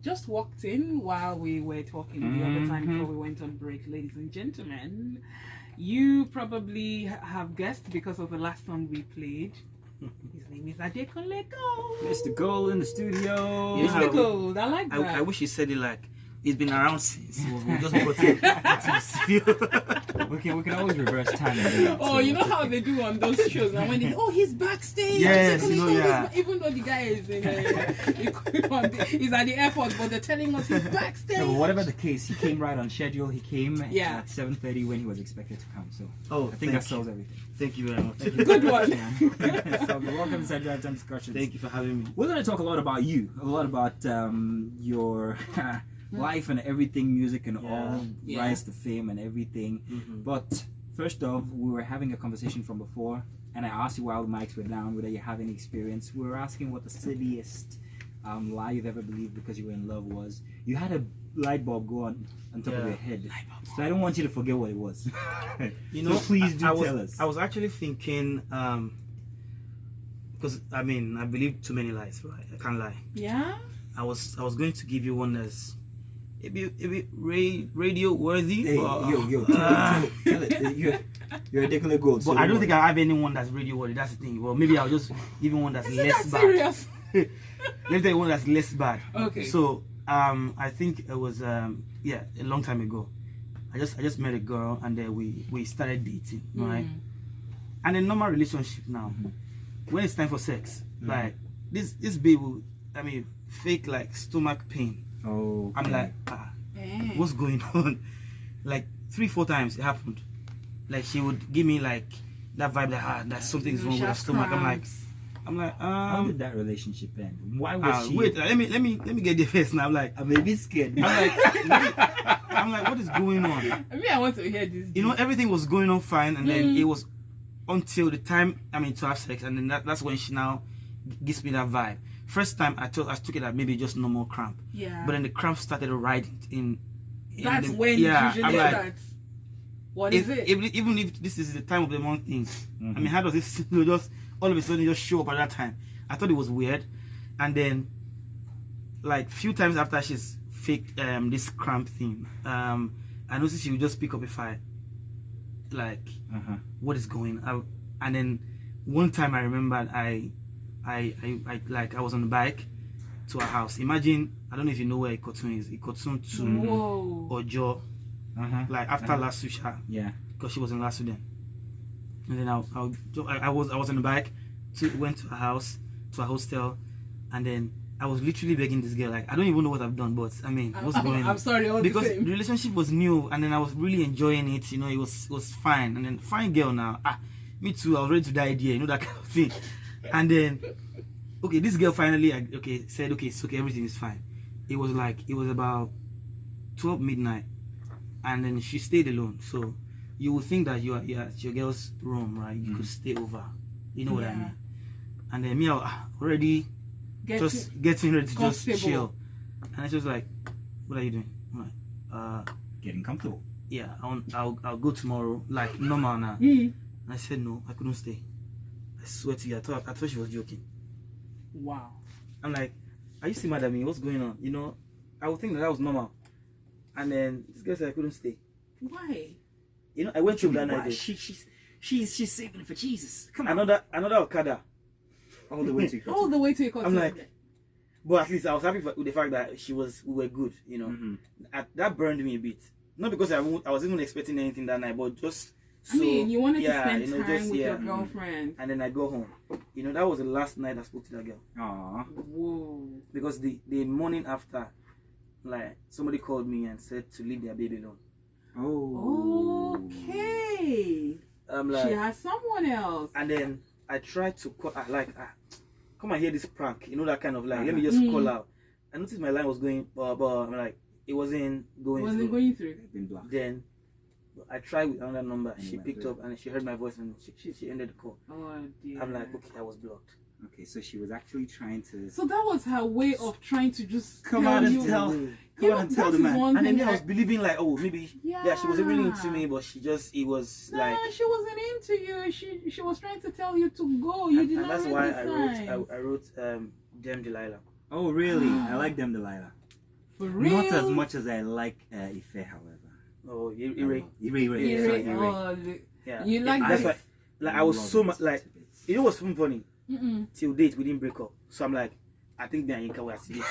just walked in while we were talking the other time before we went on break, ladies and gentlemen. You probably have guessed because of the last song we played. His name is Adekunle Gold. Mr. Gold in the studio. Mr. Gold, I like that. I wish he said it like he's been around since. We just brought him to the studio. We can always reverse time. Oh, you know how they do on those shows. And when they, he's backstage. Yes, Even though the guy is he's at the airport, but they're telling us he's backstage. No, but whatever the case, he came right on schedule. He came at 7:30 when he was expected to come. So I think that solves everything. Thank you very much. Good one. So welcome to Side Drive Time Discussions. Thank you for having me. We're going to talk a lot about you, a lot about your life and everything, music and all, rise to fame and everything. But first off, we were having a conversation from before, and I asked you while the mics were down whether you have any experience. We were asking what the silliest lie you've ever believed because you were in love was. You had a light bulb go on top of your head, so I don't want you to forget what it was. You know, so please tell us. I was actually thinking, because I believe too many lies, right? I can't lie. Yeah. I was going to give you one that's a bit radio worthy. Hey, tell it. You're Adekunle Gold. But So I don't think I have anyone that's radio worthy. That's the thing. Well, maybe I'll just give you one that's less bad. Serious? Let's take one that's less bad. Okay. So I think it was a long time ago. I just met a girl and then we started dating, right? And a normal relationship now. When it's time for sex, like this babe will, fake like stomach pain. Oh. I'm like, what's going on? Like 3-4 times it happened. Like she would give me like that vibe that something's wrong with her stomach. I'm like, how did that relationship end? Why was she? Wait, let me get the face now. I'm like, I'm a bit scared. I'm like, what is going on? I want to hear this. You know, everything was going on fine, and then it was until the time to have sex, and then that's when she now gives me that vibe. First time I took it as maybe just normal cramp. Yeah. But then the cramp started riding in that's when usually like, starts. What is it? Even if this is the time of the month thing, how does this just all of a sudden just show up at that time? I thought it was weird, and then like few times after she's faked this cramp thing, I noticed she would just pick up a fight, like what is going on? And then one time I remembered I was on the bike to her house. Imagine, I don't know if you know where Ikotun is. Ikotun to Ojo, like after Last Susha. Yeah. Because she was in Last then. And then I was on the bike, went to her house, to her hostel, and then I was literally begging this girl, like, I don't even know what I've done, but what's going on? I'm sorry, because the relationship was new, and then I was really enjoying it. You know, it was fine, and then fine girl now. Me too. I was ready to die here. You know, that kind of thing. And then, okay, this girl finally said, okay, it's okay, everything is fine. It was about 12 midnight, and then she stayed alone. So you would think that you're at your girl's room, right? You could stay over. You know what I mean? And then me, I was already just getting ready to just chill. And she was like, "What are you doing?" I'm like, getting comfortable. Yeah, I'll go tomorrow, like normal now. And I said no, I couldn't stay. I swear to you, I thought she was joking. Wow. I'm like, are you still mad at me? What's going on? You know, I would think that was normal. And then this girl said I couldn't stay. Why? You know, I went through that night. She's saving it for Jesus. Come on. Another Okada. All the way to All the way to Ikotun. I'm like, but at least I was happy with the fact that we were good, you know. That burned me a bit. Not because I was even expecting anything that night, but just so, you wanted to spend time with your girlfriend. And then I go home. You know, that was the last night I spoke to that girl. Aww. Whoa. Because the morning after, like, somebody called me and said to leave their baby alone. Oh. Okay. I'm like, she has someone else. And then I tried to call, come and hear this prank. You know, that kind of like, let me just call out. I noticed my line was going, but I'm like, it wasn't going through. Then I tried with another number. She picked up and she heard my voice and she ended the call. Oh dear. I'm like, okay, I was blocked. Okay, so she was actually trying to. So that was her way of trying to just come out and tell the man. And then I was believing like, oh, maybe she wasn't really into me, but she wasn't into you. She was trying to tell you to go. You did not. And that's why I wrote Dem Delilah. Oh really? I like Dem Delilah. For real? Not as much as I like Ife, however. Oh, Ire. Sorry, Ire. Oh, Yeah. you like That's this? why, like, I was love so it much like, to bits. you know what's so funny? Mm-mm. Till date, we didn't break up. So I'm like, I think me and Yinka were serious.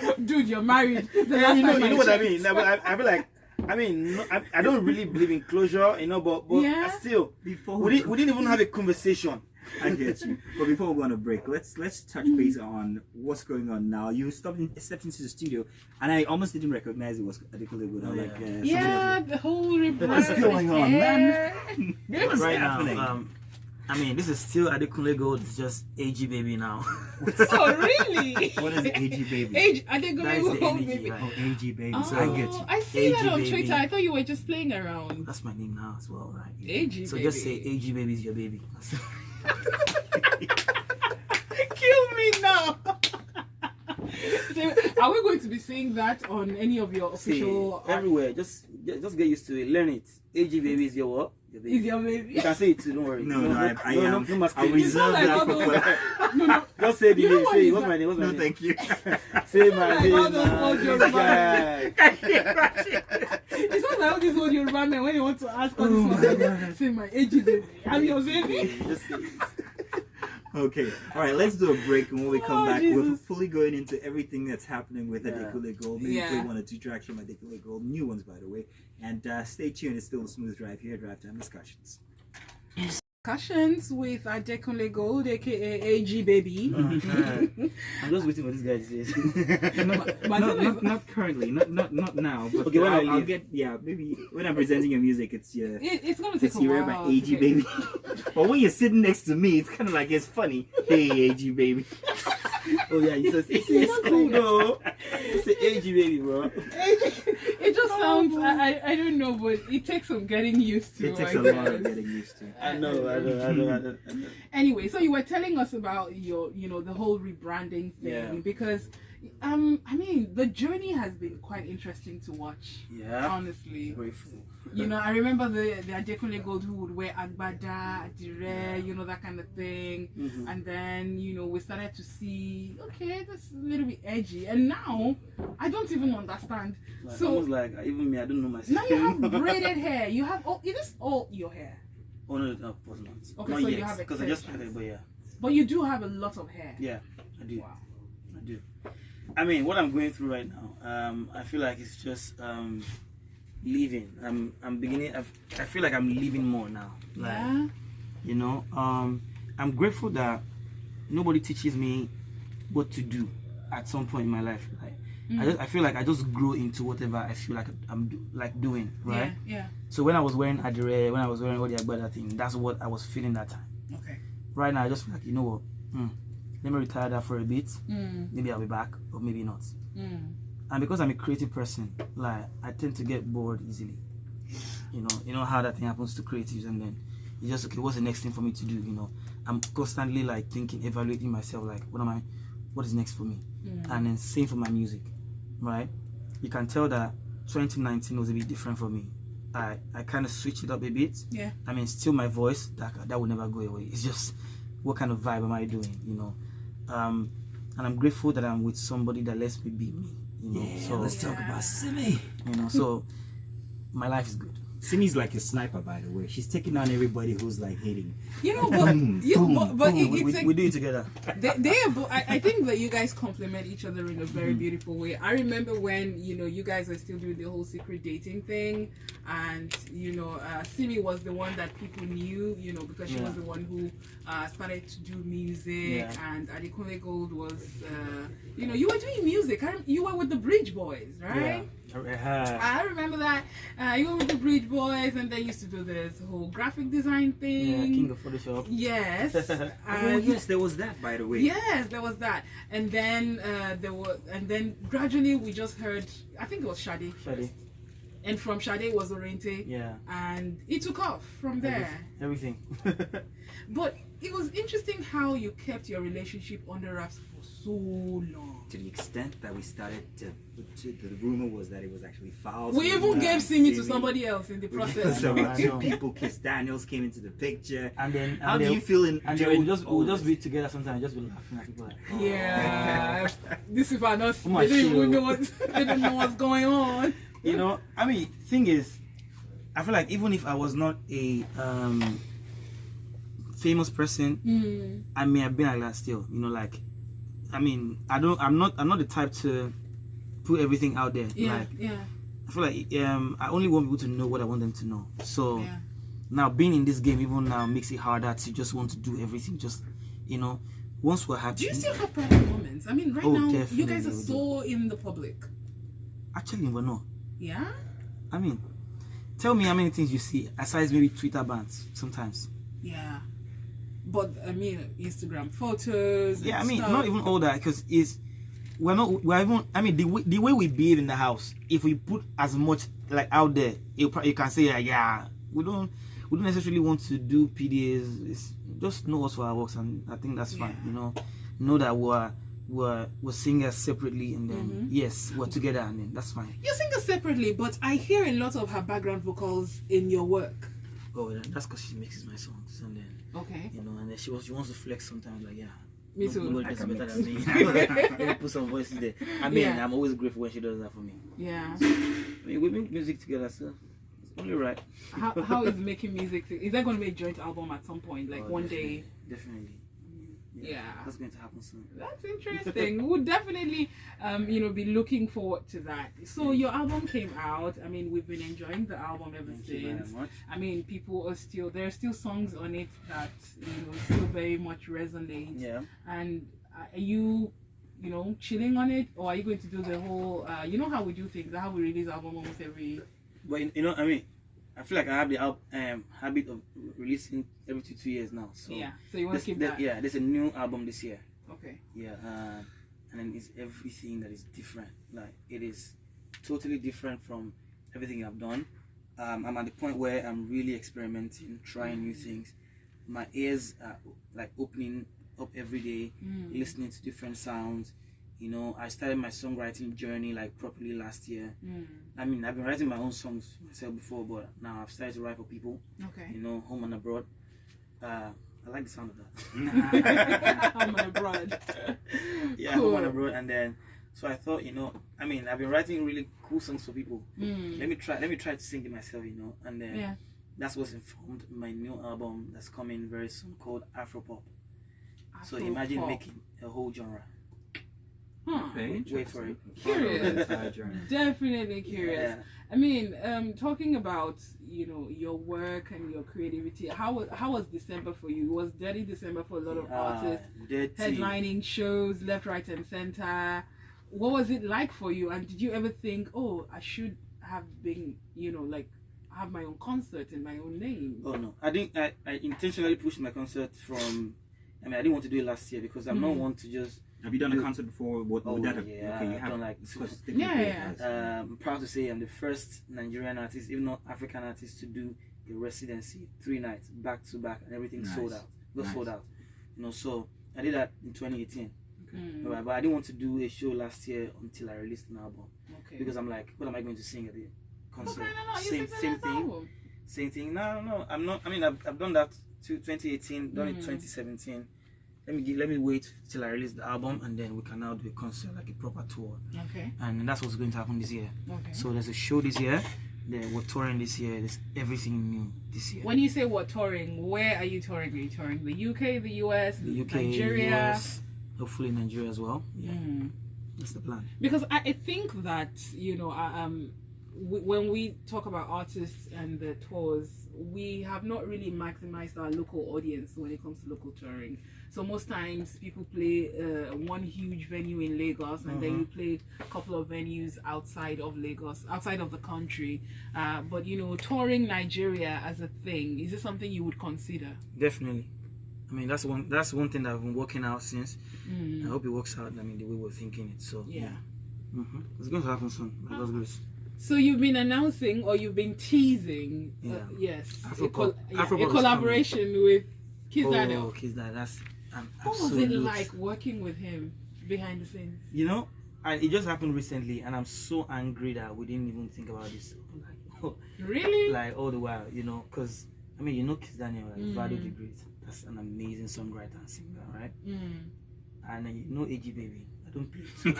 So Dude, you're married. The yeah, last you know time what I checked. mean. Like, I feel like, I mean, no, I don't really believe in closure, you know, but Yeah. still, Before we didn't even have a conversation. I get you. But before we go on a break, let's touch base on what's going on now. You stepped into the studio, and I almost didn't recognize it was Adekunle Gold. I'm Oh, like, yeah. somebody Yeah, else. the whole rebrand. What's going on, man? What's Right happening? now, I mean, this is still Adekunle Gold. It's just AG baby now. Oh, really? What is AG baby? Age, I That think is the energy, baby. right? Oh, AG baby. Oh, So I get you. I see that AG on baby. Twitter. I thought you were just playing around. That's my name now as well, right? AG So baby. just say AG baby is your baby. Kill me now. So, are we going to be seeing that on any of your See, official? everywhere. Just get used to it. Learn it. AG baby is your what? Your baby. Is your baby? You can say it too. Don't worry. No, I am. No must I say it. It's not reserve like that all for those. No, no. Just say the You know name. what Say is what's that? my name. What's my No, name? thank you. Say my like name. all those now. old This Yoruba guy. It's not like all these old Yoruba men when you want to ask all this one. Say my age baby. I'm your baby. Just say it. Okay, all right, let's do a break, and when we come Oh, back, we're Jesus. fully going into everything that's happening with Yeah. Adekunle Gold. Maybe Yeah. play 1 or 2 tracks from Adekunle Gold, new ones, by the way. And stay tuned, it's still a smooth drive here, Drive Time Discussions. Discussions with Adekunle Gold, aka AG baby. I'm just waiting for this guy to say it. Not currently, not now, but Okay, when I I'll leave. get, maybe when I'm presenting your music, it's your... It's gonna take It's a you while. by to AG get- baby. But when you're sitting next to me, it's kind of like it's funny. Hey, AG baby. Oh yeah, he says it's cool though. It's an AG baby, bro. It just sounds. I don't know, but it takes some getting used to. It takes I a lot of guess. getting used to. I know. Anyway, so you were telling us about your, the whole rebranding thing, Yeah. because, I mean, the journey has been quite interesting to watch. Yeah. Honestly, Grateful. I remember the Adekunle Gold who would wear agbada, dire, that kind of thing, Mhm. and then we started to see, okay, that's a little bit edgy, and now I don't even understand. Like, So almost like even me, I don't know myself. now you have braided hair. You have it is all your hair, Oh no, of course not. Okay, Not so you yet, have because I just extensions. started, but yeah, but you do have a lot of hair. yeah, I do. Wow. I do. I mean, what I'm going through right now, I feel like it's just living. I'm beginning. I feel like I'm living more now. Like, Yeah. I'm grateful that nobody teaches me what to do at some point in my life. Like, I feel like I just grow into whatever I feel like I'm doing, right? Yeah. So when I was wearing Adire, when I was wearing all the Agbada thing, that's what I was feeling that time. Okay. Right now, I just feel like, you know what? Let me retire that for a bit. Mm. Maybe I'll be back, or maybe not. Mm. And because I'm a creative person, like, I tend to get bored easily. You know how that thing happens to creatives, and then you just, okay, what's the next thing for me to do? I'm constantly like thinking, evaluating myself, like, what is next for me? And then same for my music, right? You can tell that 2019 was a bit different for me. I kind of switched it up a bit. Yeah. I mean, still my voice, that will never go away. It's just, what kind of vibe am I doing, and I'm grateful that I'm with somebody that lets me be me, so let's talk about Simi. so my life is good. Simi's like a sniper, by the way. She's taking on everybody who's like hating. But We do it together. I think that you guys complement each other in a very beautiful way. I remember when you guys were still doing the whole secret dating thing, and Simi was the one that people knew, because she was the one who started to do music, and Adekunle Gold was, you were doing music. You were with the Bridge Boys, right? Yeah. I remember that. You were with the Bridge Boys, and they used to do this whole graphic design thing. Yeah, King of Photoshop. Yes. Oh And yes, there was that, by the way. yes, there was that. And then then gradually we just heard, I think it was Sade. Sade. And from Sade was Oriente. Yeah. And it took off from there. everything. But it was interesting how you kept your relationship under wraps for so long. To the extent that we started the rumor was that it was actually foul. We even gave Simi to somebody else in the process. So I two know. people, Kiss Daniels, came into the picture. And then How do you feel in? and then we'll just be together sometimes, just be laughing at people like, Yeah, this is not. Oh my They don't even shit. know what. They don't know what's going on. you know. I mean, thing is, I feel like even if I was not a famous person, I may have been like that still. You know, like, I mean, I'm not the type to put everything out there. Yeah, Like, yeah, I feel like I only want people to know what I want them to know. So yeah. now being in this game even now makes it harder to just want to do everything. Just, you know, once we're happy. Do you still have private moments? I mean, right Oh, now you definitely guys are we do. so in the public. Actually, we're not. Yeah. I mean, tell me how many things you see aside maybe Twitter bans sometimes. Yeah. But I mean, Instagram photos. Yeah, I and mean, stuff. not even all that, because we're even. I mean, the way we behave in the house, if we put as much like out there, you can say, yeah, we don't necessarily want to do PDAs. It's just know us for our works, and I think that's fine. Yeah. You know that we're singers separately, and then yes, we're together, and then that's fine. You sing her separately, but I hear a lot of her background vocals in your work. Oh, that's because she mixes my songs, and then Okay. you know, and then she wants to flex sometimes, like, yeah. Me too. Nobody I does can better mix. than me. Let me put some voices there. I mean, Yeah. I'm always grateful when she does that for me. Yeah. I mean, we make music together, so it's only right. How is making music? Is there going to be a joint album at some point, like Oh, one day? Definitely. Yeah. That's going to happen soon. That's interesting. We'll definitely, be looking forward to that. So your album came out. I mean, we've been enjoying the album ever Thank you very since. much. I mean, there are still songs on it that still very much resonate. Yeah. And are you, chilling on it, or are you going to do the whole? You know how we do things. How we release album almost every. But, you know, I mean, I feel like I have the habit of releasing every 2 years now. So Yeah. So you want to keep that? Yeah, there's a new album this year. Okay. Yeah, and then it's everything that is different. Like, it is totally different from everything I've done. I'm at the point where I'm really experimenting, trying new things. My ears are like opening up every day, listening to different sounds. You know, I started my songwriting journey like properly last year. I mean, I've been writing my own songs myself before, but now I've started to write for people. Okay. You know, home and abroad. I like the sound of that. I'm abroad. Yeah, Cool. home and abroad, and then so I thought, I mean, I've been writing really cool songs for people. Let me try to sing it myself, and then Yeah. that's what's informed my new album that's coming very soon called Afropop. So Afro imagine pop. making a whole genre. Huh. Wait for it. Curious. Definitely curious. Yeah. I mean, talking about your work and your creativity, how was December for you? Was Dirty December for a lot of artists? Dirty. Headlining shows left, right, and center. What was it like for you? And did you ever think, oh, I should have been, like have my own concert in my own name? Oh no, I think I intentionally pushed my concert from. I mean, I didn't want to do it last year because I'm not one to just. Have you done a concert before? What would that have? Yeah, Okay, you I've have done like Yeah. I'm proud to say I'm the first Nigerian artist, even not African artist, to do a residency 3 nights back to back, and everything sold out. Sold out. So I did that in 2018. But I didn't want to do a show last year until I released an album. Okay. Because I'm like, what am I going to sing at the concert? Okay, no, Same thing. Same thing. No, I'm not. I mean, I've done that to 2018, done it 2017. Let me wait till I release the album, and then we can now do a concert, like a proper tour. Okay. And that's what's going to happen this year. Okay. So there's a show this year. We're touring this year. There's everything new this year. When you say we're touring, where are you touring? Are you touring the UK, the US, The UK, Nigeria? US, hopefully Nigeria as well. Yeah, that's the plan. Because I think that when we talk about artists and the tours, we have not really maximized our local audience when it comes to local touring. So most times people play one huge venue in Lagos, and then you play a couple of venues outside of Lagos, outside of the country. But touring Nigeria as a thing, is it something you would consider? Definitely. I mean, that's one thing that I've been working out since. I hope it works out. I mean, the way we're thinking it. So Yeah. It's going to happen soon. By God's grace. So you've been announcing or you've been teasing, yes, a collaboration with Kiss Daniel. Oh, Kiss Daniel, What was it like working with him behind the scenes? You know, and it just happened recently, and I'm so angry that we didn't even think about this. Really? Like all the while, you know, because I mean, you know, Kiss Daniel, like Vado the Great. That's an amazing songwriter and singer, right? And then you know, AG Baby. I don't play it.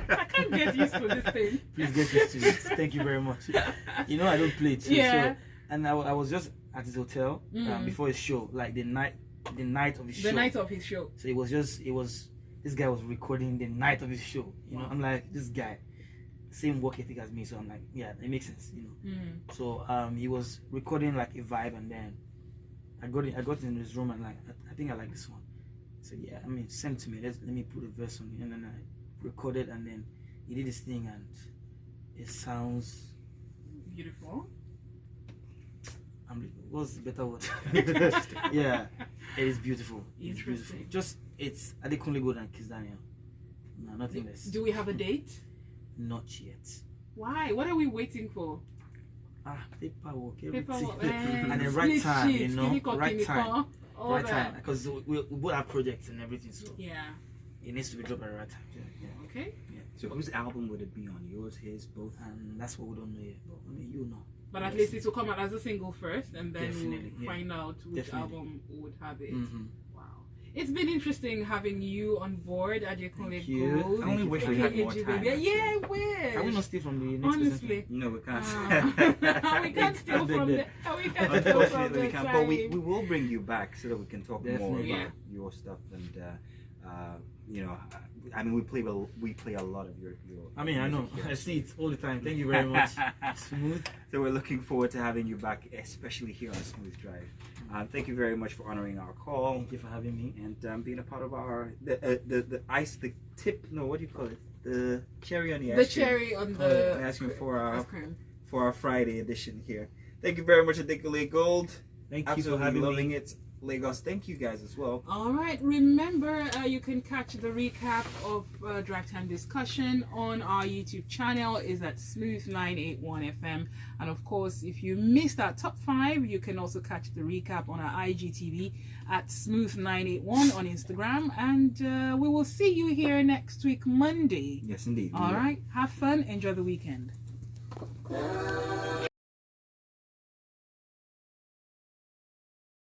I can't get used to this thing. Please get used to it. Thank you very much. You know, I don't play it too. Yeah. So, and I was just at his hotel before his show, like the night of his show. The night of his show. So this guy was recording the night of his show. You know, I'm like, this guy, same work ethic as me. So I'm like, yeah, it makes sense. You know. So he was recording like a vibe, and then I got in his room and like, I think I like this one. So yeah, I mean, send it to me. Let me put a verse on it, and then I recorded, and then he did this thing, and it sounds beautiful. What's the better word? Yeah, it is beautiful. It's beautiful. It's Adekunle Gold and Kiss Daniel. No, nothing less. Do we have a date? Not yet. Why? What are we waiting for? Paperwork, everything. Paperwork, and the right time, you know, right time. Right time, because we both have projects and everything, so yeah, it needs to be dropped at the right time. Yeah. Okay. Yeah. So whose album would it be on? Yours, his, both? And that's what we don't know yet. But I mean, you know. But at least it will come out as a single first, and then we'll find out which album would have it. Wow. It's been interesting having you on board, Adekunle Gold. I only wish we had more time. Yeah, I wish. Can we not steal from the next Honestly. person? No, we can't. We can't steal from the. Unfortunately, we can't. But we will bring you back so that we can talk more about your stuff and you know. I mean, we play a lot of your I mean, I know. I see it all the time. Thank you very much. Smooth. So we're looking forward to having you back, especially here on Smooth Drive. Thank you very much for honoring our call. Thank you for having me and being a part of our the what do you call it? The cherry on the ice cream. The cream. cherry on the ice cream for our Friday edition here. Thank you very much, Adekunle Gold. Thank Absolutely you for having loving me. it. Lagos, thank you guys as well. All right, remember you can catch the recap of Drive Time Discussion on our YouTube channel. Is at Smooth 981 FM, and of course, if you missed our top 5, you can also catch the recap on our IGTV at Smooth 981 on Instagram, and we will see you here next week Monday. Yes, indeed. All right, have fun, enjoy the weekend.